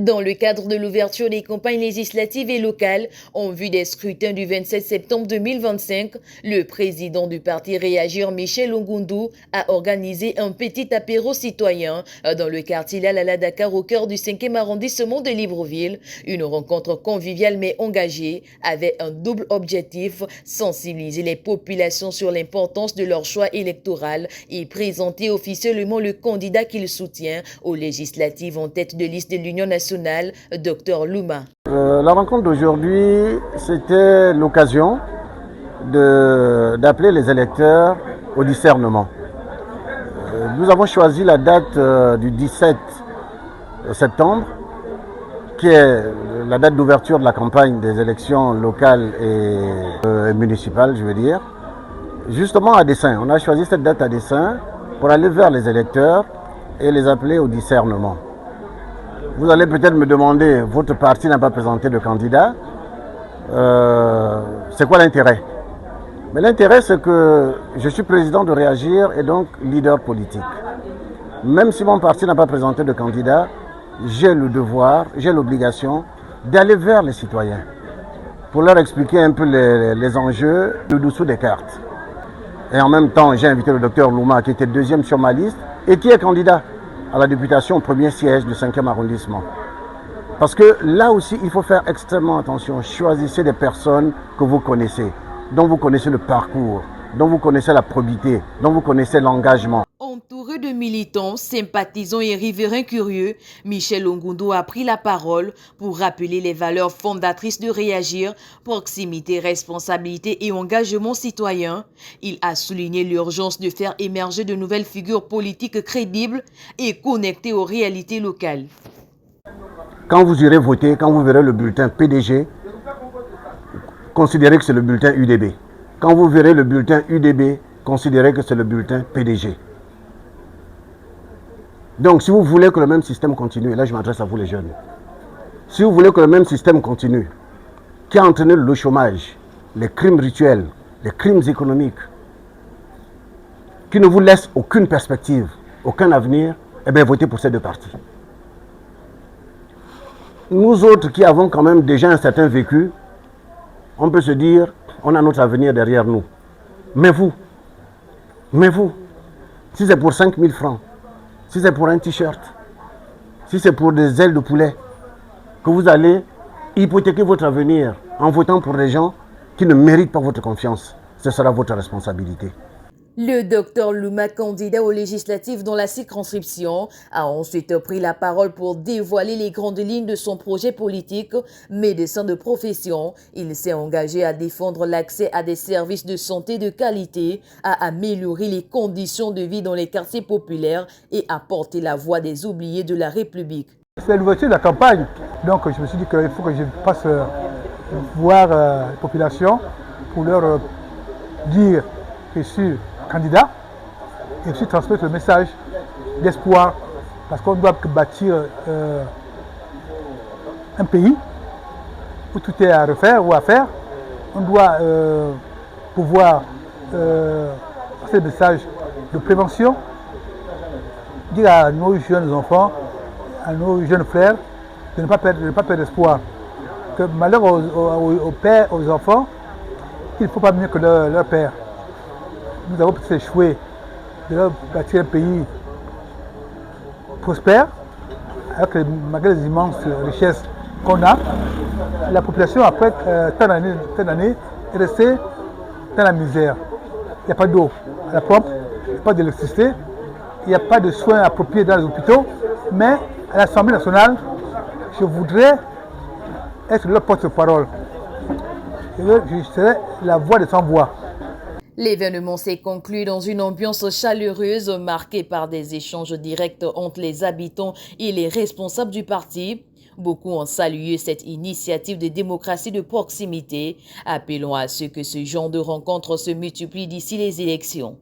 Dans le cadre de l'ouverture des campagnes législatives et locales en vue des scrutins du 27 septembre 2025, le président du parti Réagir, Michel Ongundu, a organisé un petit apéro citoyen dans le quartier Lalala Dakar au cœur du 5e arrondissement de Libreville. Une rencontre conviviale mais engagée avait un double objectif, sensibiliser les populations sur l'importance de leur choix électoral et présenter officiellement le candidat qu'il soutient aux législatives en tête de liste de l'Union nationale, Dr Louma. La rencontre d'aujourd'hui, c'était l'occasion d'appeler les électeurs au discernement. Nous avons choisi la date du 17 septembre, qui est la date d'ouverture de la campagne des élections locales et municipales, je veux dire. Justement à dessein, on a choisi cette date à dessein pour aller vers les électeurs et les appeler au discernement. Vous allez peut-être me demander, votre parti n'a pas présenté de candidat, c'est quoi l'intérêt? Mais l'intérêt, c'est que je suis président de Réagir et donc leader politique. Même si mon parti n'a pas présenté de candidat, j'ai le devoir, j'ai l'obligation d'aller vers les citoyens pour leur expliquer un peu les enjeux du dessous des cartes. Et en même temps, j'ai invité le docteur Louma, qui était deuxième sur ma liste et qui est candidat à la députation au premier siège du 5e arrondissement. Parce que là aussi, il faut faire extrêmement attention. Choisissez des personnes que vous connaissez, dont vous connaissez le parcours, dont vous connaissez la probité, dont vous connaissez l'engagement. Entouré de militants, sympathisants et riverains curieux, Michel Ongundu a pris la parole pour rappeler les valeurs fondatrices de Réagir, proximité, responsabilité et engagement citoyen. Il a souligné l'urgence de faire émerger de nouvelles figures politiques crédibles et connectées aux réalités locales. Quand vous irez voter, quand vous verrez le bulletin PDG, considérez que c'est le bulletin UDB. Quand vous verrez le bulletin UDB, considérez que c'est le bulletin PDG. Donc, si vous voulez que le même système continue, et là je m'adresse à vous les jeunes, si vous voulez que le même système continue, qui a entraîné le chômage, les crimes rituels, les crimes économiques, qui ne vous laisse aucune perspective, aucun avenir, eh bien votez pour ces deux partis. Nous autres qui avons quand même déjà un certain vécu, on peut se dire, on a notre avenir derrière nous. Mais vous, si c'est pour 5 000 francs, si c'est pour un t-shirt, si c'est pour des ailes de poulet, que vous allez hypothéquer votre avenir en votant pour des gens qui ne méritent pas votre confiance, ce sera votre responsabilité. Le docteur Louma, candidat aux législatives dans la circonscription, a ensuite pris la parole pour dévoiler les grandes lignes de son projet politique. Médecin de profession, il s'est engagé à défendre l'accès à des services de santé de qualité, à améliorer les conditions de vie dans les quartiers populaires et à porter la voix des oubliés de la République. C'est l'ouverture de la campagne, donc je me suis dit qu'il faut que je passe voir la population pour leur dire que je suis candidat et aussi transmettre le message d'espoir parce qu'on doit bâtir un pays où tout est à refaire ou à faire. On doit pouvoir passer le message de prévention, dire à nos jeunes enfants, à nos jeunes frères de ne pas perdre espoir. Que malheur aux pères, aux enfants, il ne faut pas mieux que leur père. Nous avons peut-être échoué de leur bâtir un pays prospère, avec malgré les immenses richesses qu'on a. La population, après tant d'années, est restée dans la misère. Il n'y a pas d'eau à la pompe, il n'y a pas d'électricité, il n'y a pas de soins appropriés dans les hôpitaux. Mais à l'Assemblée nationale, je voudrais être leur porte-parole. Je serai la voix des sans-voix. L'événement s'est conclu dans une ambiance chaleureuse marquée par des échanges directs entre les habitants et les responsables du parti. Beaucoup ont salué cette initiative de démocratie de proximité, appelant à ce que ce genre de rencontres se multiplient d'ici les élections.